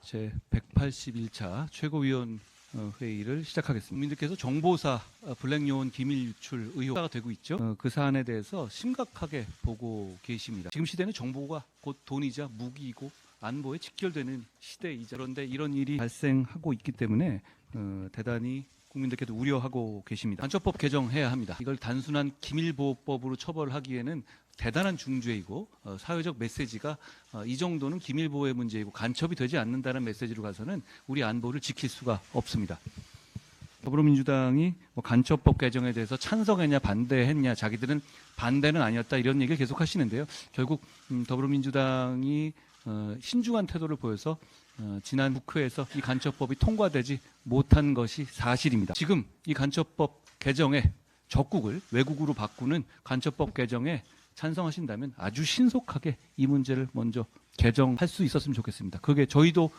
제 181차 최고위원 회의를 시작하겠습니다. 국민들께서 정보사 블랙요원 기밀 유출 의혹가 되고 있죠. 그 사안에 대해서 심각하게 보고 계십니다. 지금 시대는 정보가 곧 돈이자 무기이고 안보에 직결되는 시대이자, 그런데 이런 일이 발생하고 있기 때문에 대단히 국민들께도 우려하고 계십니다. 간첩법 개정해야 합니다. 이걸 단순한 기밀보호법으로 처벌하기에는 대단한 중죄이고 사회적 메시지가 이 정도는 기밀보호의 문제이고 간첩이 되지 않는다는 메시지로 가서는 우리 안보를 지킬 수가 없습니다. 더불어민주당이 간첩법 개정에 대해서 찬성했냐 반대했냐, 자기들은 반대는 아니었다, 이런 얘기를 계속 하시는데요. 결국 더불어민주당이 신중한 태도를 보여서 지난 국회에서 이 간첩법이 통과되지 못한 것이 사실입니다. 지금 이 간첩법 개정의 적국을 외국으로 바꾸는 간첩법 개정에 찬성하신다면 아주 신속하게 이 문제를 먼저 개정할 수 있었으면 좋겠습니다. 그게 저희도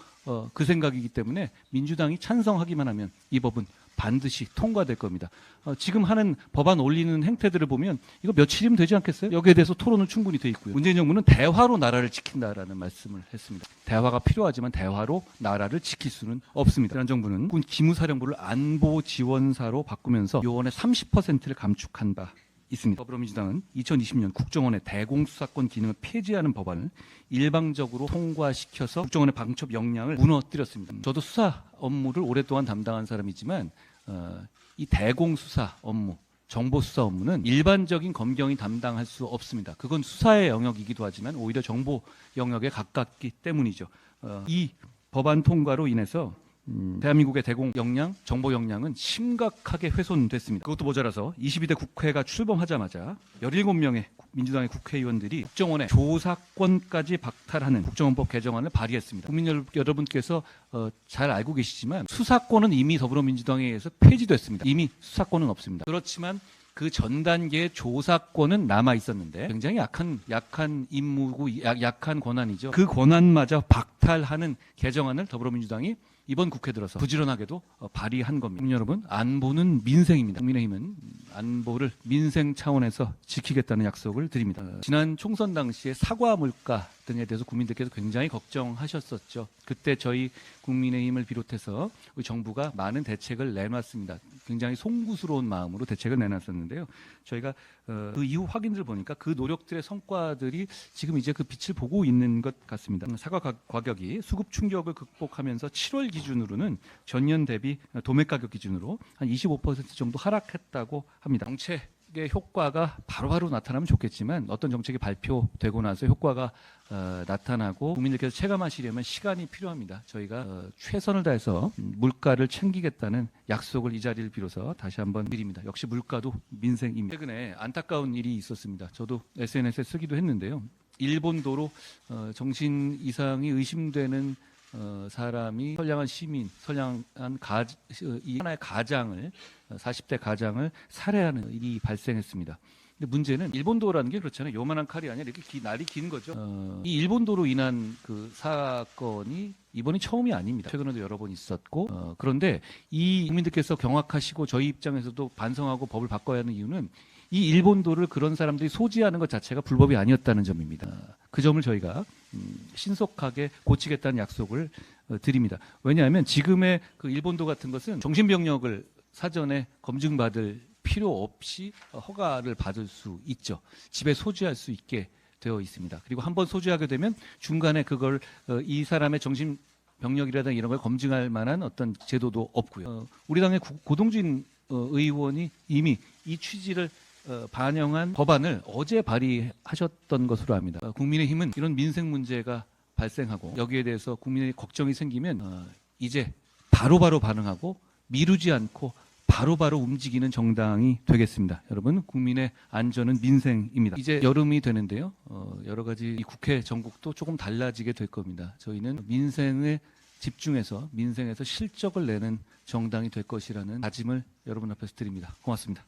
그 생각이기 때문에 민주당이 찬성하기만 하면 이 법은 반드시 통과될 겁니다. 지금 하는 법안 올리는 행태들을 보면 이거 며칠이면 되지 않겠어요? 여기에 대해서 토론은 충분히 돼 있고요. 문재인 정부는 대화로 나라를 지킨다라는 말씀을 했습니다. 대화가 필요하지만 대화로 나라를 지킬 수는 없습니다. 지난 정부는 기무사령부를 안보지원사로 바꾸면서 요원의 30%를 감축한 바 있습니다. 더불어민주당은 2020년 국정원의 대공수사권 기능을 폐지하는 법안을 일방적으로 통과시켜서 국정원의 방첩 역량을 무너뜨렸습니다. 저도 수사 업무를 오랫동안 담당한 사람이지만 이 대공수사 업무, 정보수사 업무는 일반적인 검경이 담당할 수 없습니다. 그건 수사의 영역이기도 하지만 오히려 정보 영역에 가깝기 때문이죠. 이 법안 통과로 인해서 대한민국의 대공 역량, 정보 역량은 심각하게 훼손됐습니다. 그것도 모자라서 22대 국회가 출범하자마자 17명의 민주당의 국회의원들이 국정원의 조사권까지 박탈하는 국정원법 개정안을 발의했습니다. 국민 여러분께서 잘 알고 계시지만 수사권은 이미 더불어민주당에 의해서 폐지됐습니다. 이미 수사권은 없습니다. 그렇지만 그 전 단계의 조사권은 남아 있었는데 굉장히 약한 임무고 약한 권한이죠. 그 권한마저 박탈하는 개정안을 더불어민주당이 이번 국회 들어서 부지런하게도 발의한 겁니다. 국민 여러분, 안보는 민생입니다. 국민의힘은 안보를 민생 차원에서 지키겠다는 약속을 드립니다. 지난 총선 당시에 사과 물가 등에 대해서 국민들께서 굉장히 걱정하셨었죠. 그때 저희 국민의힘을 비롯해서 우리 정부가 많은 대책을 내놨습니다. 굉장히 송구스러운 마음으로 대책을 내놨었는데요. 저희가 그 이후 확인들을 보니까 그 노력들의 성과들이 지금 이제 그 빛을 보고 있는 것 같습니다. 사과 가격이 수급 충격을 극복하면서 7월 기준으로는 전년 대비 도매 가격 기준으로 한 25% 정도 하락했다고 합니다. 정책의 효과가 바로바로 나타나면 좋겠지만 어떤 정책이 발표되고 나서 효과가 나타나고 국민들께서 체감하시려면 시간이 필요합니다. 저희가 최선을 다해서 물가를 챙기겠다는 약속을 이 자리를 빌어서 다시 한번 드립니다. 역시 물가도 민생입니다. 최근에 안타까운 일이 있었습니다. 저도 SNS에 쓰기도 했는데요. 일본도로 정신 이상이 의심되는 사람이 선량한 시민, 선량한 이 하나의 가장을 40대 가장을 살해하는 일이 발생했습니다. 근데 문제는 일본도라는 게 그렇잖아요. 요만한 칼이 아니라 이렇게 날이 긴 거죠. 이 일본도로 인한 그 사건이 이번이 처음이 아닙니다. 최근에도 여러 번 있었고 그런데 이 국민들께서 경악하시고 저희 입장에서도 반성하고 법을 바꿔야 하는 이유는 이 일본도를 그런 사람들이 소지하는 것 자체가 불법이 아니었다는 점입니다. 그 점을 저희가 신속하게 고치겠다는 약속을 드립니다. 왜냐하면 지금의 그 일본도 같은 것은 정신병력을 사전에 검증받을 필요 없이 허가를 받을 수 있죠. 집에 소지할 수 있게 되어 있습니다. 그리고 한번 소지하게 되면 중간에 그걸 이 사람의 정신병력이라든가 이런 걸 검증할 만한 어떤 제도도 없고요. 우리 당의 고동진 의원이 이미 이 취지를 반영한 법안을 어제 발의하셨던 것으로 압니다. 국민의힘은 이런 민생 문제가 발생하고 여기에 대해서 국민의 걱정이 생기면 이제 바로바로 반응하고 미루지 않고 바로바로 움직이는 정당이 되겠습니다. 여러분, 국민의 안전은 민생입니다. 이제 여름이 되는데요. 여러 가지 이 국회 전국도 조금 달라지게 될 겁니다. 저희는 민생에 집중해서 민생에서 실적을 내는 정당이 될 것이라는 다짐을 여러분 앞에서 드립니다. 고맙습니다.